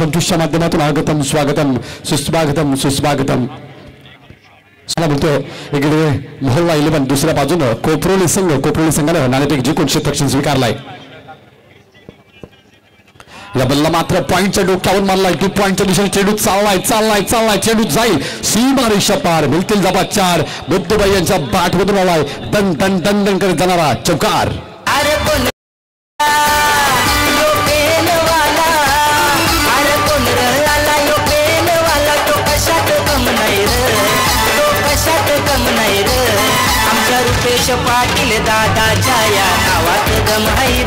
2025च्या माध्यमातून आगतम स्वागतम सुस्वागतम सुस्वागतम बोलतोय. इकडे मोहल्ला 11 दुसऱ्या बाजूनं कोपरोली संघानं नाणेफेक जिंकून क्षेत्ररक्षण स्वीकारलाय. या बल्ला मात्र पॉइंटच्या डोक्यावर मारलाय. 2 पॉइंटच्या दिशेने चेंडू चाललाय चेंडू जाईल सीमा रेषा पार. मिळतील जबा 4. बुद्धबाई यांच्या बॅट मधून आलाय दन दन दन दन करत जाणारा चौकार. रुपेश पाटील दादाच्या या नावात दम आहे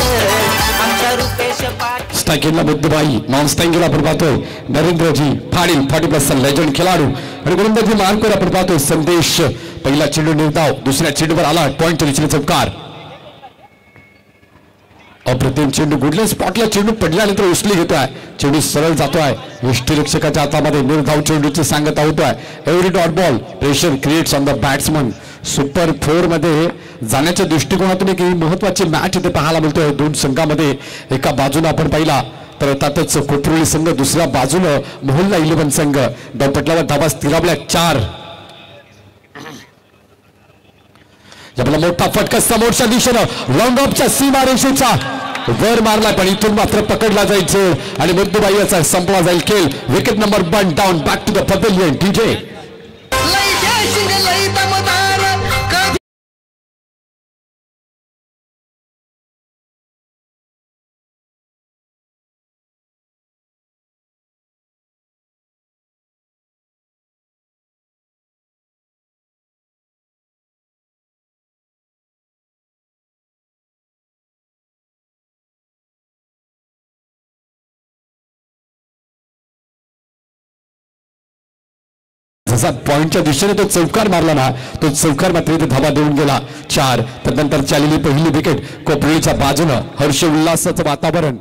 आमच्या रुपेश पाटील. स्ट्रायकिंगला बुद्धबाई, नॉन स्ट्रायकिंगला आपण पाहतोय नरेंद्रजी पाटील 40+ लेजंड खेळाडू. आणि गोलंदाजी मार्कवर आपण पाहतोय संदेश. पहिला चेंडू निर्धाव, दुसऱ्या चेंडूवर आला पॉइंटच्या दिशेने चौकार. अप्रतिम चेंडू गुडले स्पॉटला चेंडू पडल्यानंतर उचली घेतोय. चेंडू सरळ जातोय. यष्टीरक्षकाच्या हातामध्ये निर्धाव चेंडूची सांगता होतोय. Every dot ball pressure creates on the batsman. Super 4 मध्ये जाण्याच्या दृष्टिकोनातून एक महत्वाची मॅच इथे पाहायला मिळतोय. 2 संघामध्ये एका बाजूने आपण पाहिला तर त्यातच कोपरोली संघ, दुसऱ्या बाजूने मोहल्ला 11 संघ. धावपटलावर धाबा स्थिरावल्या 4. आपला मोठा फटका समोरच्या दिशेनं राऊंड ऑफच्या सीमा रेषेचा वर मारला पण इथून मात्र पकडला जायचं आणि मुद्दूबाई याचा संपला जाईल खेळ. Wicket number 1 down. Back to the pavilion. डीजे जसा पॉइंटच्या दिशेने तो चौकार मारला ना, तो चौकार मात्र इथे धावा देऊन गेला 4. त्यानंतर चाललेली पहिली विकेट कोपरोलीच्या बाजूनं. हर्ष उल्हासाचं वातावरण.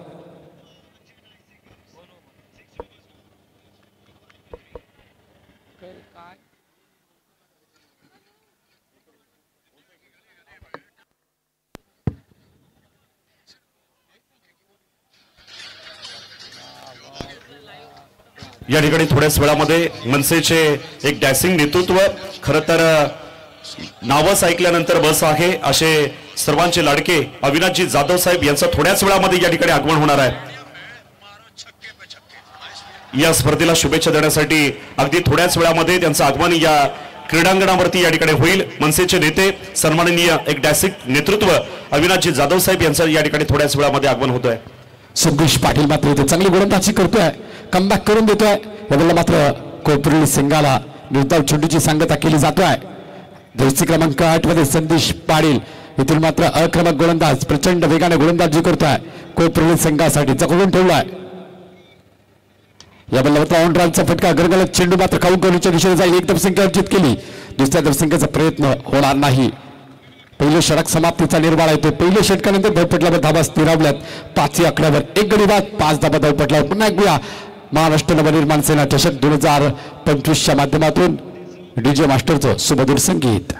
या ठिकाणी थोड्याच वेळामध्ये मनसेचे एक डॅसिंग नेतृत्व, खरं तर नावच ऐकल्यानंतर बस आहे असे सर्वांचे लाडके अविनाशजी जाधव साहेब यांचं थोड्याच वेळामध्ये या ठिकाणी आगमन होणार आहे. या स्पर्धेला शुभेच्छा देण्यासाठी अगदी थोड्याच वेळामध्ये त्यांचं आगमन या क्रीडांगणावरती या ठिकाणी होईल. मनसेचे नेते सन्माननीय एक डॅसिंग नेतृत्व अविनाशजी जाधव साहेब यांचं या ठिकाणी थोड्याच वेळामध्ये आगमन होतोय. संदेश पाटील मात्र इथे चांगली गोलंदाजी करतोय, कमबॅक करून देतोय. यावेळेला मात्र कोपरोली संघाला निर्धाव चेंडूची सांगता केली जातोय. जर्सी क्रमांक 8 मध्ये संदेश पाटील इथून मात्र अक्रमक गोलंदाज प्रचंड वेगाने गोलंदाजी करतोय. कोपरोली संघासाठी जखडून ठेवलाय. या बल्लावरचा ऑन ड्राईव्हचा फटका गरगलत चेंडू मात्र काउंट करण्याच्या दिशेने जाईल. एक धावसंख्या अर्जित केली, दुसऱ्या धावसंख्येचा प्रयत्न होणार नाही. पहिले षटक समाप्तीचा निर्वाळा येतो. पहिल्या षटकानंतर धावपटलावर धाबा स्थिरावल्यात 5 आकड्यावर 1 गडी बाद 5 धाबा धावपटलावर. पुन्हा एकदा महाराष्ट्र नवनिर्माण सेना चषक 2025च्या माध्यमातून डीजे मास्टरचं सुमधुर संगीत.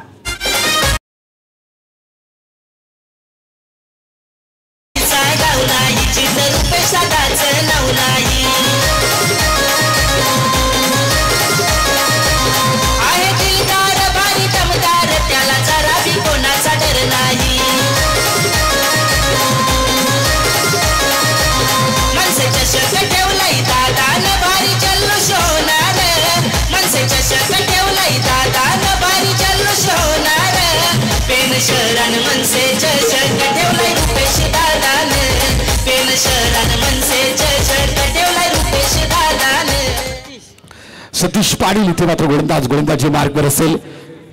सतीश पाटील इथे मात्र गोलंदाजी मार्कवर असेल.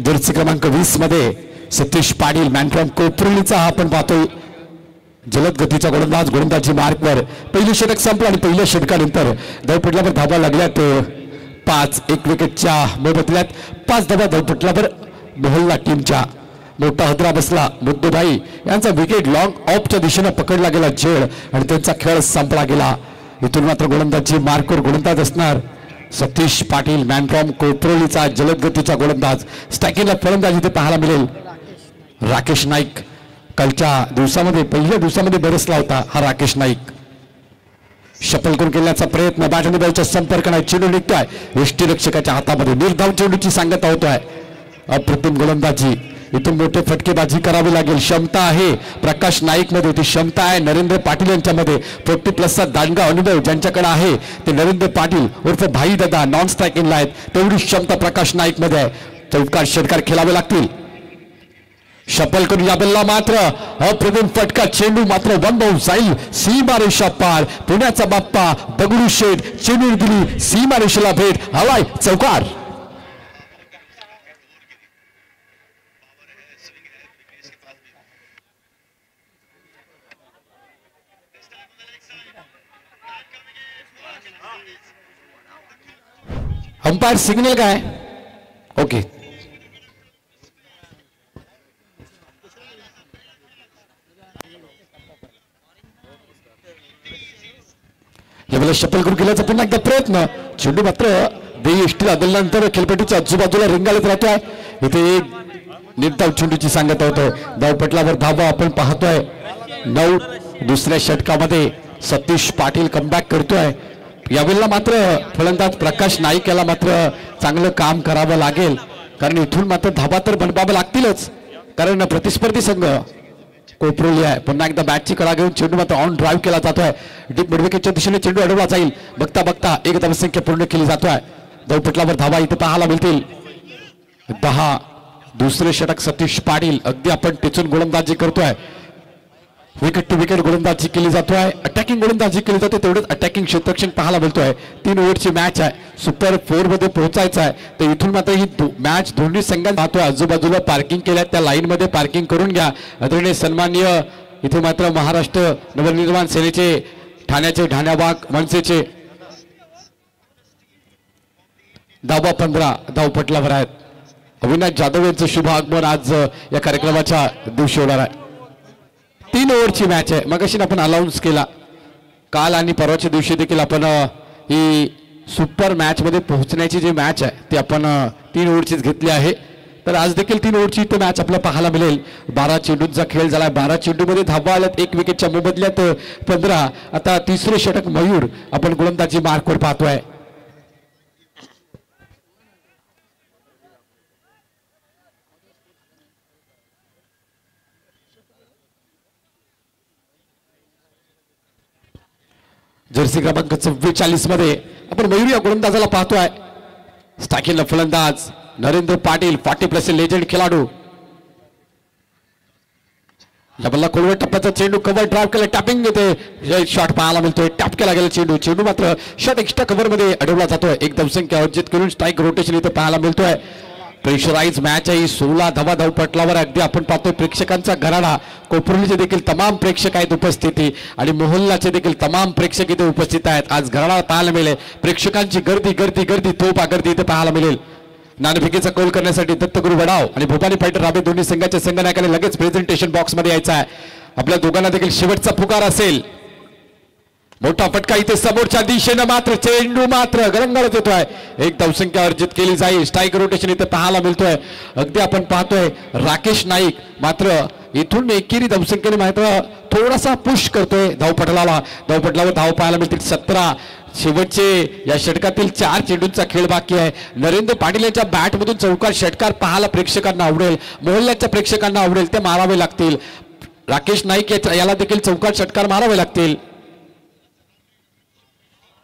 जर्सी क्रमांक 20 मध्ये सतीश पाटील मॅन फ्रॉम कोपरोलीचा हा आपण पाहतोय. जलद गतीचा गोलंदाजी मार्कवर. पहिली षटक संपलं आणि पहिल्या षटकानंतर धावपटलावर धाबा लागल्यात 5. 1 विकेटच्या मोबदल्यात 5 धाबा धावपटलावर मोहल्ला टीमच्या. मोठा हदरा बसला. मुद्दूबाई यांचा विकेट लॉंग ऑफच्या दिशेने पकडला गेला झेड आणि त्यांचा खेळ संपला गेला. इथून मात्र गोलंदाजी मार्कवर गोलंदाज असणार सतीश पाटील मॅन फ्रॉम कोपरोलीचा जलद गतीचा गोलंदाज. स्ट्रायकिंगला फलंदाज इथे पाहायला मिळेल राकेश नाईक. कालच्या दिवसामध्ये पहिल्या दिवसामध्ये बरसला होता हा राकेश नाईक. शपल करून केल्याचा प्रयत्न, बॅटने बॉलचा संपर्क नाही, चेंडू निघतोय यष्टीरक्षकाच्या हातामध्ये, निर्धाव चेंडूची सांगता होतोय. अप्रतिम गोलंदाजी, इथून मोठे फटकेबाजी करावी लागेल. क्षमता आहे प्रकाश नाईक मध्ये, ती क्षमता आहे नरेंद्र पाटील यांच्यामध्ये. 40+ दांडगा अनुभव ज्यांच्याकडे आहे ते नरेंद्र पाटील उर्फ भाई दादा नॉन स्ट्रायकिंगला आहेत. तेवढी क्षमता प्रकाश नाईक मध्ये आहे. चौकार षटकार खेळावे लागतील. शपल करून या बल्ला मात्र अप्रतिम फटका, चेंडू मात्र वन जाईल सीमारेषा पार. पुण्याचा बाप्पा दगडू शेठ चेंडू दिली सीमारेषेला भेट, हवाय चौकार. अंपायर सिग्नल काय? ओके. यावेळेला शपल करून केल्याचा पुन्हा एकदा प्रयत्न, चेंडू मात्र देई इष्टीला आदलल्यानंतर खेळपट्टीच्या आजूबाजूला रिंगाळत राहतोय. इथे निर्धाव चेंडूची सांगत होतो. धावपटलावर धावा आपण पाहतोय. 9 दुसऱ्या षटकामध्ये सतीश पाटील कमबॅक करतोय. यावेळेला मात्र फलंदाज प्रकाश नाईक याला मात्र चांगलं काम करावं लागेल, कारण इथून मात्र धाबा तर बनवावं लागतीलच, कारण प्रतिस्पर्धी संघ कोपरोली आहे. पुन्हा एकदा बॅटची कडा घेऊन चेंडू मात्र ऑन ड्राईव्ह केला जातोय. डीप मिडविकेटच्या दिशेने चेंडू अडवला जाईल. बघता बघता एक धावसंख्या पूर्ण केली जातोय. धावपटलावर धावा इथे पाहायला मिळतील 10. दुसरे षटक सतीश पाटील अगदी आपण टिचून गोलंदाजी करतोय. विकेट टू विकेट गोलंदाजी केली जातोय. अटॅकिंग गोलंदाजी केली जाते, तेवढंच अटॅकिंग क्षेत्ररक्षण पाहायला मिळतोय. 3 ओव्हरची मॅच आहे. सुपर 4 मध्ये पोहोचायचं आहे. तर इथून मात्र ही मॅच दोन्ही संघात पाहतोय. आजूबाजूला पार्किंग केल्या, त्या लाईन मध्ये पार्किंग करून घ्या. आदरणीय सन्माननीय इथे मात्र महाराष्ट्र नवनिर्माण सेनेचे ठाण्याचे ढाण्याबाग मनसेचे धावा 15 धावपटलावर आहेत. अविनाश जाधव यांचं शुभ आगमन आज या कार्यक्रमाच्या दिवशी होणार आहे. 3 ओव्हरची मॅच आहे. मगाशी आपण अनाऊन्स केला, काल आणि परवाच्या दिवशी देखील आपण ही सुपर मॅच मध्ये पोहोचण्याची जी मॅच आहे ती आपण 3 ओव्हरचीच घेतली आहे. तर आज देखील 3 ओव्हरची इथे मॅच आपल्याला पाहायला मिळेल. 12 चेंडूंचा खेळ झाला. 12 चेंडूमध्ये धावा आल्यात, 1 विकेटच्या मोबदल्यात 15. आता तिसरे षटक मयूर आपण गोलंदाजी मार्कवर पाहतोय. जर्सी क्रमांक 44 मध्ये आपण मयूर या गोलंदाजाला पाहतोय. स्टाकिंगला फलंदाज नरेंद्र पाटील 40+ लेजंड खेळाडू. या बल्ला कोलवट टप्प्याचा चेंडू कव्हर ड्राईव्ह केला, टॅपिंग येते, शॉट पाहायला मिळतोय. टॅप केला गेला चेंडू, चेंडू मात्र शॉट एक्स्ट्रा कव्हर मध्ये अडवला जातोय. एक धावसंख्या अर्जित करून स्ट्राईक रोटेशन इथे पाहायला मिळतोय. प्रेशराइज मॅच आहे. 16 धावा धावपटलावर अगदी आपण पाहतोय प्रेक्षकांचा घराडा. कोपरोलीचे देखील तमाम प्रेक्षक आहेत उपस्थिती आणि मोहल्लाचे देखील तमाम प्रेक्षक इथे उपस्थित आहेत. आज घराडा पाहायला मिळेल. प्रेक्षकांची गर्दी गर्दी गर्दी तोफा गर्दी इथे पाहायला मिळेल. नाणेफेकीचा कौल करण्यासाठी दत्तगुरु वडाव आणि भोपाली फायटर राबे दोन्ही संघाच्या संघनायकाने लगेच प्रेझेंटेशन बॉक्स मध्ये यायचं आहे. आपल्या दोघांना देखील शेवटचा पुकार असेल. मोठा फटका इथे समोरच्या दिशेनं, मात्र चेंडू मात्र गरंगाळत येतोय. एक धावसंख्या अर्जित केली जाईल. स्ट्राईक रोटेशन इथे पाहायला मिळतोय. अगदी आपण पाहतोय राकेश नाईक मात्र इथून एकेरी धावसंख्येने मात्र थोडासा पुश करतोय धावपटलाला. धावपटलावर धाव पाहायला मिळतील 17. शेवटचे या षटकातील 4 चेंडूंचा खेळ बाकी आहे. नरेंद्र पाटील यांच्या बॅटमधून चौकार षटकार पाहायला प्रेक्षकांना आवडेल, मोहल्ल्याच्या प्रेक्षकांना आवडेल, ते मारावे लागतील. राकेश नाईक याला देखील चौकार षटकार मारावे लागतील.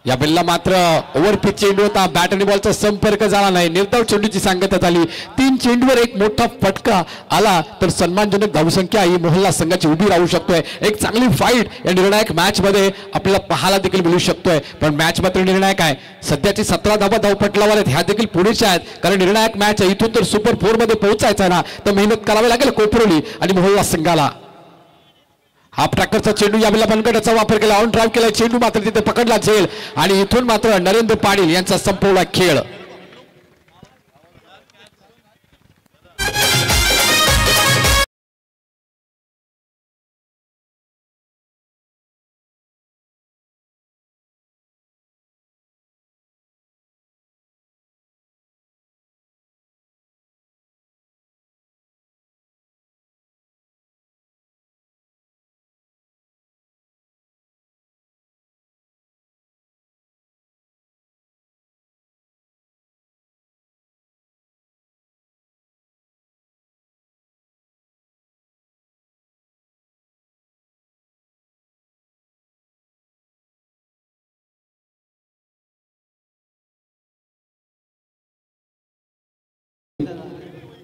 या बेलला मात्र ओव्हरपिच चेंडू होता, बॅट आणि बॉलचा संपर्क झाला नाही. निर्धाव चेंडूची सांगता झाली. 3 चेंडूवर एक मोठा फटका आला तर सन्मानजनक धावसंख्या ही मोहल्ला संघाची उभी राहू शकतोय. एक चांगली फाईट या निर्णायक मॅच मध्ये आपल्याला पाहायला देखील मिळू शकतोय. पण मॅच मात्र निर्णायक आहे. सध्याची 17 धावा धावपटलावर आहेत, ह्या देखील पुढेच्या आहेत, कारण निर्णायक मॅच आहे. इथून तर सुपर 4 मध्ये पोहोचायचं आहे ना, तर मेहनत करावी लागेल कोपरोली आणि मोहल्ला संघाला. हाफ ट्रॅकरचा चेंडू यावेळेला बनगटाचा वापर केला, ऑन ड्राईव्ह केला, चेंडू मात्र तिथे पकडला जाईल आणि इथून मात्र नरेंद्र पाटील यांचा संपवला खेळ.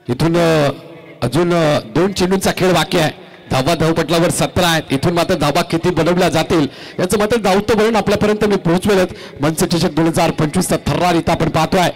इथून अजून 2 चेंडूंचा खेळ बाकी आहे. धावा धावपटलावर 17 आहेत. इथून मात्र धावा किती बनवल्या जातील याचं मात्र धावतं वळण आपल्यापर्यंत मी पोहोचवेलच. मनसे चषक 2025 चा थर्रार इथं आपण पाहतोय.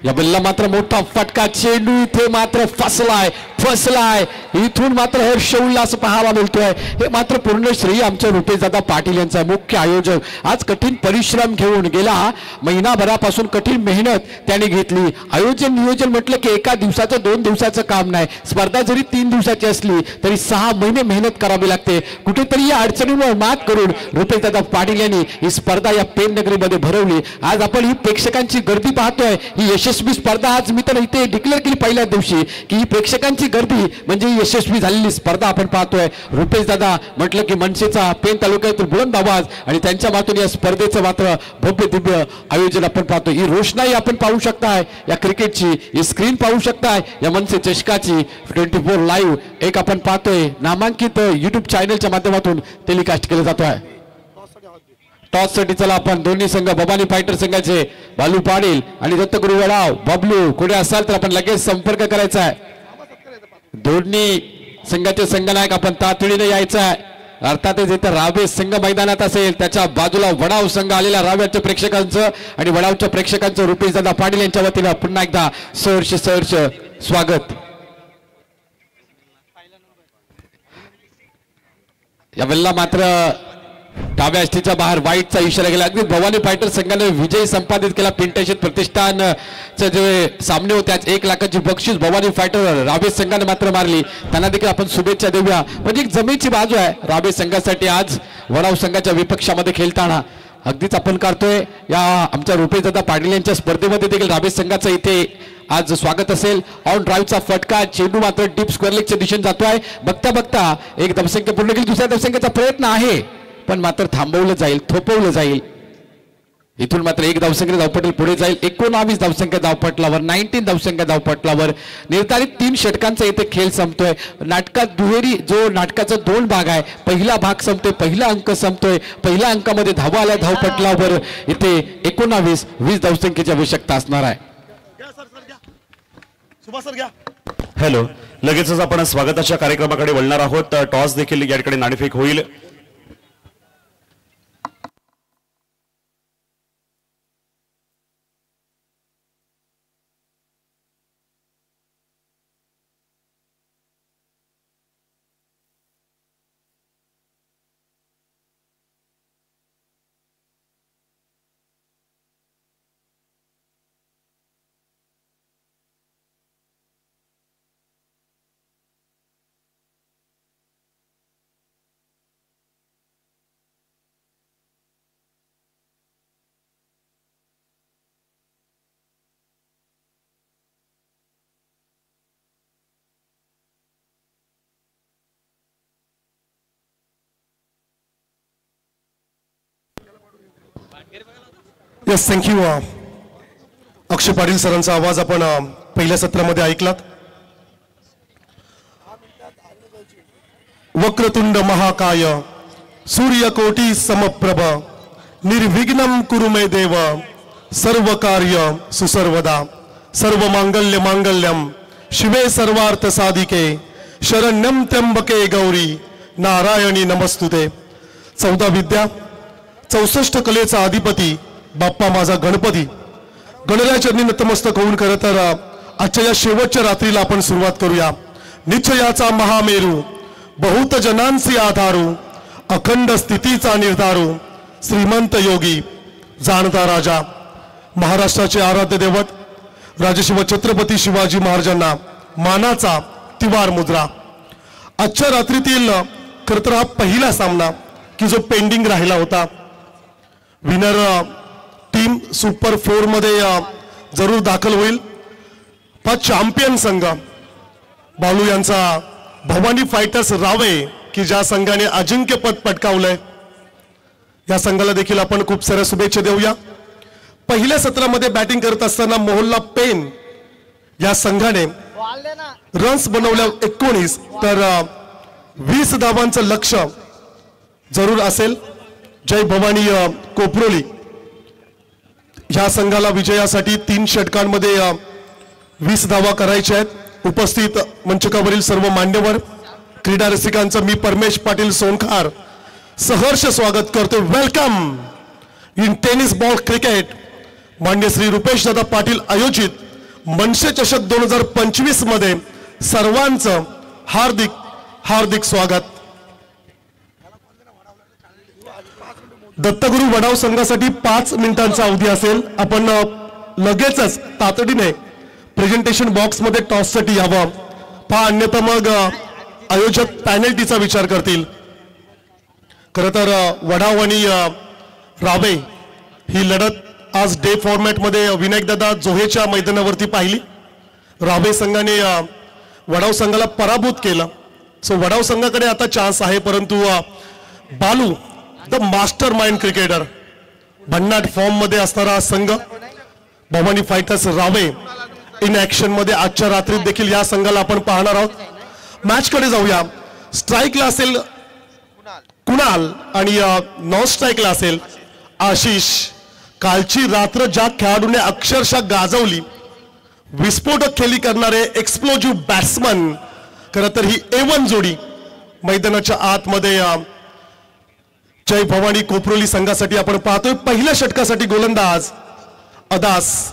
या बल्ला मात्र मोठा फटका, चेंडू इथे मात्र फसलाय. इथून मात्र हर्ष उल्हास पाहायला मिळतोय. हे मात्र पूर्ण श्रेय आमच्या रुपेशदादा पाटील यांचा, मुख्य आयोजक. आज कठीण परिश्रम घेऊन गेला महिनाभरापासून कठीण मेहनत त्याने घेतली. आयोजन नियोजन म्हटलं की एका दिवसाचं 2 दिवसाचं काम नाही. स्पर्धा जरी 3 दिवसाची असली तरी 6 महिने मेहनत करावी लागते. कुठेतरी या अडचणींवर मात करून रुपेशदादा पाटील यांनी ही स्पर्धा या पेन नगरीमध्ये भरवली. आज आपण ही प्रेक्षकांची गर्दी पाहतोय. ही यशस्वी स्पर्धा आज मी तर इथे डिक्लेअर केली पहिल्या दिवशी की ही प्रेक्षकांची गर्दी म्हणजे यशस्वी झालेली स्पर्धा आपण पाहतोय. रुपेशदादा म्हटलं की मनसेचा पेन तालुक्यातील बुलंद आवाज आणि त्यांच्या मातून या स्पर्धेचं मात्र भव्य दिव्य आयोजन आपण पाहतो. ही रोषणाई आपण पाहू शकताय या क्रिकेटची, ही स्क्रीन पाहू शकताय या मनसे चषकाची 24 लाईव्ह एक आपण पाहतोय नामांकित युट्यूब चॅनलच्या माध्यमातून टेलिकास्ट केलं जातोय. टॉस साठी चला आपण दोन्ही संघ भवानी फायटर संघाचे बालू पाटील आणि दत्तगुरु वडाव बबलू कुठे असाल तर आपण लगेच संपर्क करायचा आहे. दोन्ही संघाचे संघनायक आपण तातडीने यायचा आहे. अर्थातच इथे रावे संघ मैदानात असेल, त्याच्या बाजूला वडाव संघ आलेल्या राव्याच्या प्रेक्षकांचं आणि वडावच्या प्रेक्षकांचं रुपेशदादा पाटील यांच्या वतीनं पुन्हा एकदा सहर्ष स्वागत. यावेळेला मात्र डाव्या अष्टीच्या बाहेर वाईटचा इशारा गेला. अगदी भवानी फायटर संघाने विजय संपादित केला. पिंटशेत प्रतिष्ठानचे जे सामने होते आज 1 लाखाची बक्षीस भवानी फायटर रावे संघाने मात्र मारली. त्यांना देखील आपण शुभेच्छा देऊया. म्हणजे एक जमेची बाजू आहे रावे संघासाठी आज वडाव संघाच्या विपक्षामध्ये खेळताना. अगदीच आपण करतोय या आमच्या रुपेशदादा पाटील यांच्या स्पर्धेमध्ये देखील रावे संघाचं इथे आज स्वागत असेल. ऑन ड्राईव्हचा फटका, चेंडू मात्र डीप स्क्वेअर लेगच्या दिशेने जातोय. बघता बघता एक धावसंख्या पूर्ण केली. दुसऱ्या धावसंख्येचा प्रयत्न आहे पण मात्र थांबवलं जाईल, थोपवलं जाईल. इथून मात्र 1 धावसंख्या धावपटल पुढे जाईल. 19 धावसंख्या धावपटलावर 19 धावसंख्या धावपटलावर निर्धारित 3 षटकांचा इथे खेळ संपतोय. नाटकात दुहेरी जो नाटकाचा 2 भाग आहे. पहिला भाग संपतोय, पहिला अंक संपतोय. पहिल्या अंकामध्ये धावा आल्या धावपटलावर इथे 19-20 धावसंख्येची आवश्यकता असणार आहे. हॅलो, लगेचच आपण स्वागताच्या कार्यक्रमाकडे वळणार आहोत. टॉस देखील या ठिकाणी नाणेफेक होईल. Yes, thank you. अक्षय पाटील सरांचा आवाज आपण पहिल्या सत्रामध्ये ऐकलात. वक्रतुंड महाकाय सूर्यकोटी समप्रभ निर्विघ्नं कुरु मे देव सर्व कार्य सुसर्वदा. सर्व मांगल्य मांगल्यम शिवे सर्वार्थ साधिके शरण्यम त्र्यंबके गौरी नारायणी नमस्तुते. 14 विद्या 64 कलेचा अधिपती बाप्पा माझा गणपती. गणराजचरणी नतमस्तक होऊन खरं तर आजच्या या शेवटच्या रात्रीला आपण सुरुवात करूया. निश्चयाचा महामेरू बहुत जनांसी आधारू अखंड स्थितीचा निर्धारू श्रीमंत योगी जाणता राजा महाराष्ट्राचे आराध्य दैवत राजशिव छत्रपती शिवाजी महाराजांना मानाचा तिवार मुद्रा. आजच्या रात्रीतील खरं तर हा पहिला सामना की जो पेंडिंग राहिला होता. विनर टीम सुपर 4 मध्ये जरूर दाखल होईल. चॅम्पियन संघ बालू यांचा भवानी फायटर्स रावे की ज्या संघाने अजिंक्यपद पटकावलंय या संघाला देखील आपण खूप साऱ्या शुभेच्छा देऊया. पहिल्या सत्रामध्ये बॅटिंग करत असताना मोहल्ला पेन या संघाने रन्स बनवल्या 19 तर 20 धावांचं लक्ष्य जरूर असेल. जय भवानी कोपरोली ह्या संघाला विजयासाठी 3 षटकांमध्ये 20 धावा करायच्या आहेत। उपस्थित मंचकावरील सर्व मान्यवर क्रीडा रसिकांचं मी परमेश पाटील सोनखार सहर्ष स्वागत करतो। Welcome in tennis ball cricket मान्य श्री रुपेश दादा पाटील आयोजित मनसे चषक 2025 मध्ये सर्वांचं हार्दिक हार्दिक स्वागत। दत्तगुरु वडाव संघासाठी 5 मिनिटांचा अवधी असेल। आपण लगेचच तातडीने प्रेझेंटेशन बॉक्स मध्ये टॉस साठी यावं, पहा अन्यथा मग आयोजक पॅनल्टीचा विचार करतील। खरं तर वडाव आणि रावे ही लढत आज डे फॉर्मॅट मध्ये विनायक दादा जोहेच्या मैदानावरती पाहिली। रावे संघाने वडाव संघाला पराभूत केलं। सो वडाव संघाकडे आता चान्स आहे, परंतु Balu the master mind cricketer भन्नाट फॉर्म मध्ये असणारा संघ भवानी फायटर्स रावे इन ऍक्शन मध्ये आजच्या रात्रीत देखील या संघाला आपण पाहणार आहोत। मॅच कडे जाऊया। स्ट्राईकला असेल कुणाल आणि नॉन स्ट्राईकला असेल आशिष। कालची रात्र ज्या खेळाडूने अक्षरशः गाजवली, विस्फोटक खेळी करणारे एक्सप्लोजिव्ह बॅट्समन, खरं तर ही A1 जोडी मैदानाच्या आतमध्ये जय भवानी कोपरोली संघासाठी आपण पाहतोय। पहिल्या षटकासाठी गोलंदाज अदास।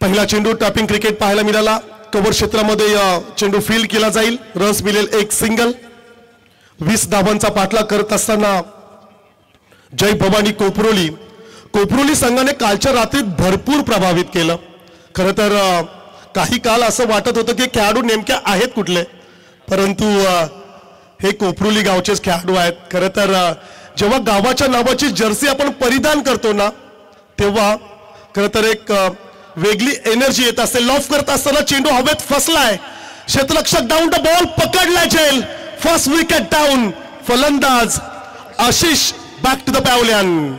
पहिला चेंडू टॅपिंग क्रिकेट पाहायला मिळाला। कव्हर क्षेत्रामध्ये चेंडू फील्ड केला जाईल, रस मिळेल एक सिंगल। 20 धावांचा पाठलाग करत असताना जय भवानी कोपरोली संघाने कालच्या रात्रीत भरपूर प्रभावित केलं। खरं तर काही काल असं वाटत होतं की खेळाडू नेमक्या आहेत कुठले, परंतु हे कोपरोली गावचेच खेळाडू आहेत। खरं तर जेव्हा गावाच्या नावाची जर्सी आपण परिधान करतो ना, तेव्हा खरं तर एक वेगळी एनर्जी येत असते। लॉफ करत असताना चेंडू हवेत फसलाय, क्षेत्ररक्षक डाऊन द बॉल पकडलाय जेल, फर्स्ट विकेट डाऊन। फलंदाज Ashish back to the pavilion.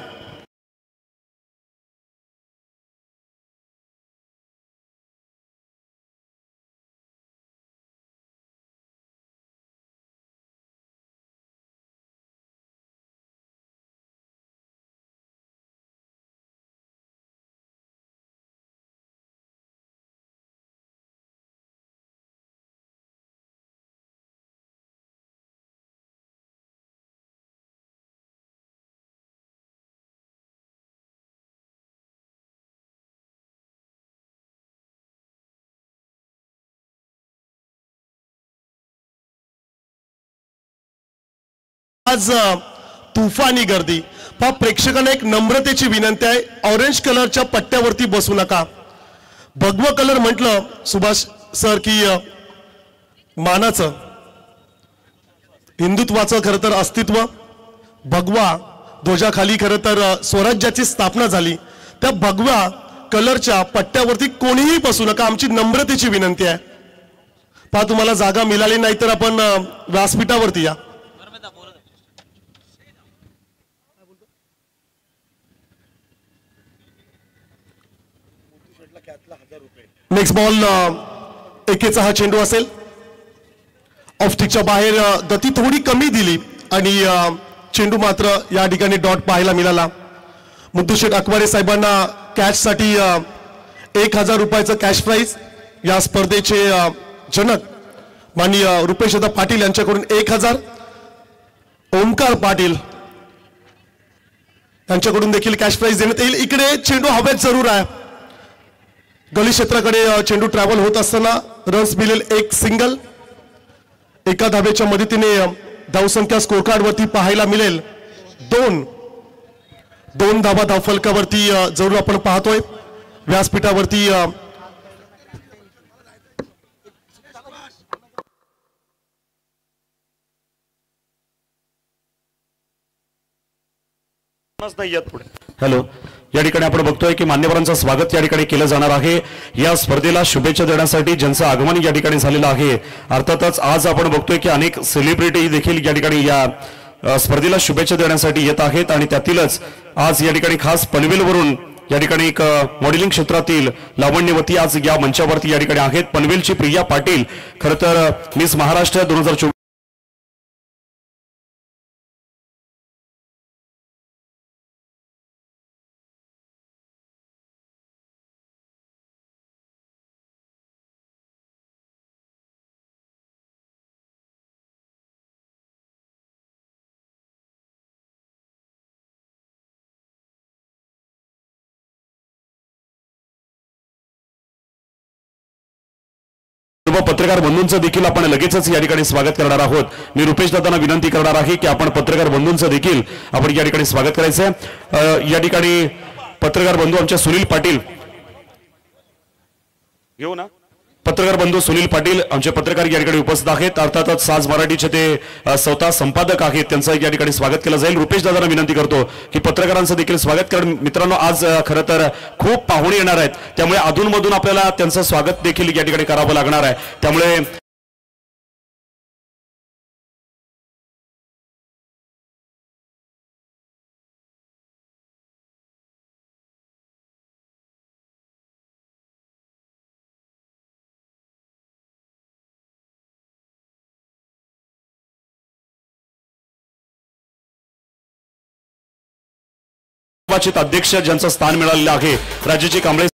आज तुफानी गर्दी पहा। प्रेक्षकांना एक नम्रतेची विनंती आहे, ऑरेंज कलरच्या पट्ट्यावरती बसू नका। भगवा कलर म्हटलं सुभाष सर की मानाचं हिंदुत्वाचं खरं तर अस्तित्व, भगवा ध्वजाखाली खरं तर स्वराज्याची स्थापना झाली। त्या भगवा कलरच्या पट्ट्यावरती कोणीही बसू नका, आमची नम्रतेची विनंती आहे। पहा तुम्हाला जागा मिळाली नाही तर आपण व्यासपीठावरती या। नेक्स्ट बॉल एकेचा हा चेंडू असेल। ऑफस्टिकच्या बाहेर गती थोडी कमी दिली आणि चेंडू मात्र या ठिकाणी डॉट पाहायला मिळाला। मुद्दुशेठ अकवारे साहेबांना कॅच साठी 1000 रुपयाचं कॅश प्राइज। या स्पर्धेचे जनक माननीय रुपेश दादा पाटील यांच्याकडून 1000, ओमकार पाटील यांच्याकडून देखील कॅश प्राइज देण्यात येईल। इकडे चेंडू हवेत जरूर आहे, गली क्षेत्राकडे चेंडू ट्रॅव्हल होत असताना रन्स मिळेल एक सिंगल। एका धावेच्या मदतीने धावसंख्या स्कोर कार्ड वरती पाहायला मिळेल 2 धावा धावफलकावरती जरूर आपण पाहतोय। व्यासपीठावरती हॅलो, या ठिकाणी आपण बघतोय की मान्यवरांचं स्वागत या ठिकाणी केलं जाणार आहे। या स्पर्धेला शुभेच्छा देण्यासाठी ज्यांचं आगमन या ठिकाणी झालेलं आहे, अर्थातच आज आपण बघतोय की अनेक सेलिब्रिटी देखील या ठिकाणी या स्पर्धेला शुभेच्छा देण्यासाठी येत आहेत आणि त्यातीलच आज या ठिकाणी खास पनवेलवरून या ठिकाणी एक मॉडेलिंग क्षेत्रातील लावण्यवती आज या मंचावरती या ठिकाणी आहेत। पनवेलची प्रिया पाटील खरं तर मिस महाराष्ट्र 2024 सर्व पत्रकार बंधूंचं देखील आपण लगेचच या ठिकाणी स्वागत करणार आहोत. मी रुपेश दादांना विनंती करणार आहे की आपण पत्रकार बंधूंचं देखील आपण या ठिकाणी स्वागत करायचं आहे. या ठिकाणी पत्रकार बंधू आमच्या सुनील पाटील घेऊ ना. पत्रकार बंधू सुनील पाटील आमचे पत्रकार या ठिकाणी उपस्थित आहेत. अर्थातच साज मराठीचे ते स्वतः संपादक आहेत, त्यांचं या ठिकाणी स्वागत केलं जाईल. रुपेश दादांना विनंती करतो की पत्रकारांचं देखील स्वागत करा. मित्रांनो, आज खरं तर खूप पाहुणे येणार आहेत, त्यामुळे अधूनमधून आपल्याला त्यांचं स्वागत देखील या ठिकाणी करावं लागणार आहे. त्यामुळे अध्यक्ष ज्यांचं स्थान मिळालेलं आहे, राज्याचे कांबळे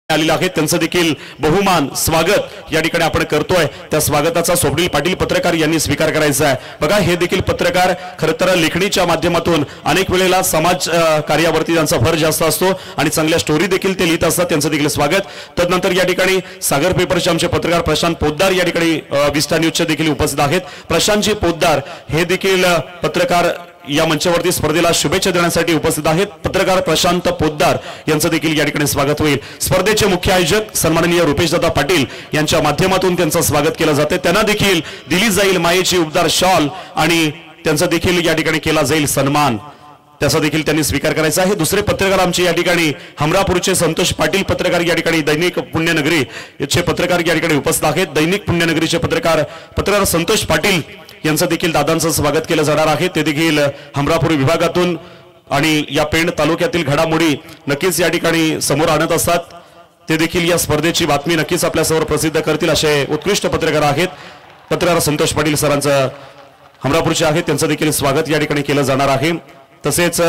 आलेला आहे, त्यांचं देखील बहुमान स्वागत या ठिकाणी आपण करतोय. त्या स्वागताचा स्वप्नील पाटील पत्रकार यांनी स्वीकार करायचा आहे. बघा, हे देखील पत्रकार खरं तर लेखणीच्या माध्यमातून अनेक वेळेला समाज कार्यावरती त्यांचा भर जास्त असतो आणि चांगल्या स्टोरी देखील ते लिहित असतात. त्यांचं देखील स्वागत. तदनंतर या ठिकाणी सागर पेपरचे आमचे पत्रकार प्रशांत पोद्दार या ठिकाणी विस्टा न्यूजचे देखील उपस्थित आहेत. प्रशांतजी पोद्दार हे देखील पत्रकार या मंचावरती स्पर्धेला शुभेच्छा देण्यासाठी उपस्थित आहेत. पत्रकार प्रशांत पोद्दार यांचं देखील या ठिकाणी स्वागत होईल. स्पर्धेचे मुख्य आयोजक सन्माननीय रुपेशदादा पाटील यांच्या माध्यमातून त्यांचं स्वागत केलं जाते. त्यांना देखील दिली जाईल मायेची उबदार शॉल आणि त्यांचा देखील या ठिकाणी केला जाईल सन्मान, त्याचा देखील त्यांनी स्वीकार करायचा आहे. दुसरे पत्रकार आमचे या ठिकाणी हमरापूरचे संतोष पाटील पत्रकार या ठिकाणी दैनिक पुण्यनगरी याचे पत्रकार या ठिकाणी उपस्थित आहेत. दैनिक पुण्यनगरीचे पत्रकार संतोष पाटील यांचं देखील दादांचं स्वागत केलं जाणार आहे. ते देखील हमरापूर विभागातून आणि या पेण तालुक्यातील घडामोडी नक्कीच या ठिकाणी समोर आणत असतात. ते देखील या स्पर्धेची बातमी नक्कीच आपल्यासमोर प्रसिद्ध करतील असे उत्कृष्ट पत्रकार आहेत. पत्रकार संतोष पाटील सरांचं हमरापूरचे आहेत, त्यांचं देखील स्वागत या ठिकाणी केलं जाणार आहे. तसेच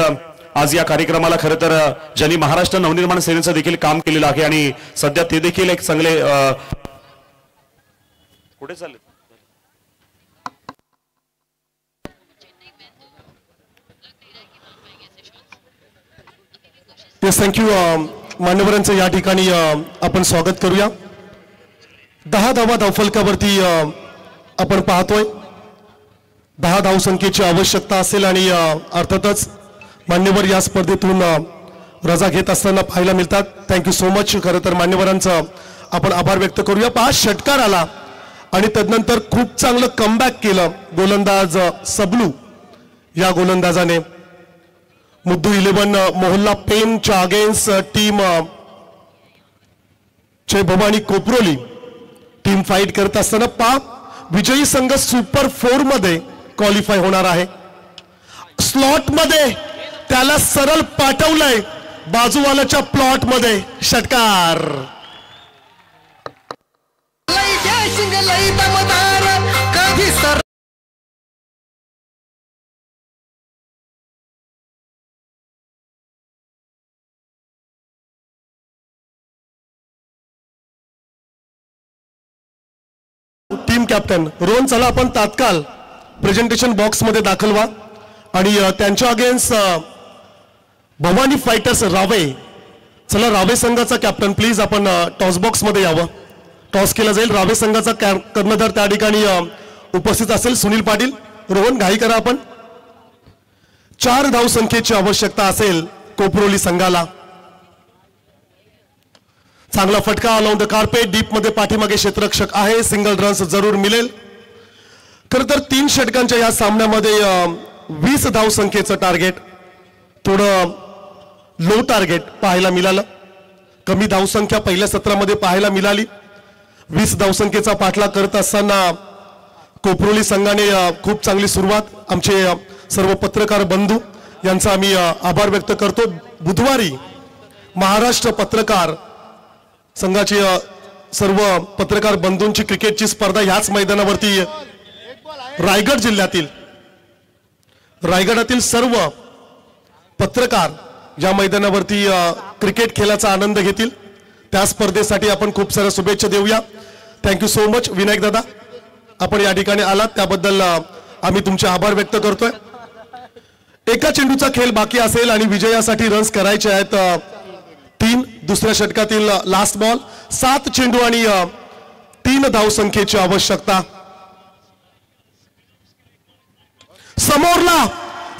आज या कार्यक्रमाला खरं तर ज्यांनी महाराष्ट्र नवनिर्माण सेनेचं देखील काम केलेलं आहे आणि सध्या ते देखील एक चांगले कुठे चालले थँक्यू. मान्यवरांचं या ठिकाणी आपण स्वागत करूया. 10 धावा धावफलकावरती आपण पाहतोय. 10 धावसंख्येची आवश्यकता असेल आणि अर्थातच मान्यवर या स्पर्धेतून रजा घेत असताना पाहायला मिळतात. Thank you so much. खरं तर मान्यवरांचं आपण आभार व्यक्त करूया. 5 षटकार आला आणि तदनंतर खूप चांगलं कमबॅक केलं गोलंदाज सबलू या गोलंदाजाने. मुद्दू 11 मोहल्ला पेनच्या अगेन्स्ट टीम जय भवानी कोपरोली टीम फाईट करत असताना विजयी संघ सुपर 4 मध्ये क्वालिफाय होणार आहे. स्लॉट मध्ये त्याला सरळ पाठवलंय बाजूवाल्याच्या प्लॉट मध्ये. षटकार टीम कॅप्टन रोहन, चला आपण तात्काळ प्रेझेंटेशन बॉक्स मध्ये दाखल व्हा आणि त्यांच्या अगेन्स्ट भवानी फायटर्स रावे. चला रावे संघाचा कॅप्टन प्लीज आपण टॉस बॉक्स मध्ये यावं. टॉस केला जाईल. रावे संघाचा कर्णधार त्या ठिकाणी उपस्थित असेल सुनील पाटील. रोहन घाई करा आपण. 4 धावसंख्येची आवश्यकता असेल कोपरोली संघाला. चांगला फटका ऑन द कार्पेट डीप मध्ये पाठीमागे क्षेत्ररक्षक आहे. सिंगल रन्स जरूर मिळेल. खरं तर 3 षटकांच्या या सामन्यामध्ये 20 धावसंख्येचं टार्गेट थोडं लो टार्गेट पाहायला मिळालं. कमी धावसंख्या पहिल्या सत्रामध्ये पाहायला मिळाली. 20 धावसंख्येचा पाठलाग करत असताना कोपरोली संघाने खूप चांगली सुरुवात. आमचे सर्व पत्रकार बंधू यांचा आम्ही आभार व्यक्त करतो. बुधवारी महाराष्ट्र पत्रकार संघाचे सर्व पत्रकार बंधूंची क्रिकेटची स्पर्धा ह्याच मैदानावरती रायगडातील सर्व पत्रकार या मैदानावरती क्रिकेट खेळाचा आनंद घेतील. त्या स्पर्धेसाठी आपण खूप साऱ्या शुभेच्छा देऊया. थँक्यू सो मच विनायक दादा, आपण या ठिकाणी आलात त्याबद्दल आम्ही तुमचे आभार व्यक्त करतोय. एका चेंडूचा खेळ बाकी असेल आणि विजयासाठी रन्स करायचे आहेत 3. दुसऱ्या षटकातील लास्ट बॉल. 7 चेंडू आणि 3 धावसंख्येची आवश्यकता. समोरला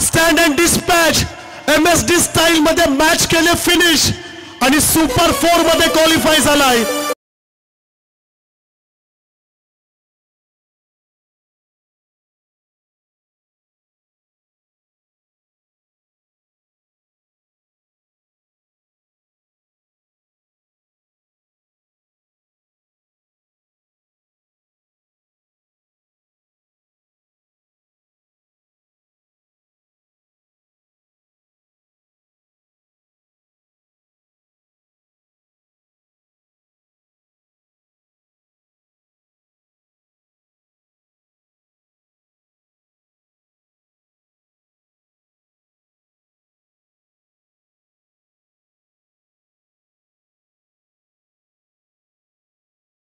stand and dispatch MSD style मध्ये मॅच केले फिनिश आणि सुपर 4 मध्ये क्वालिफाय झालाय.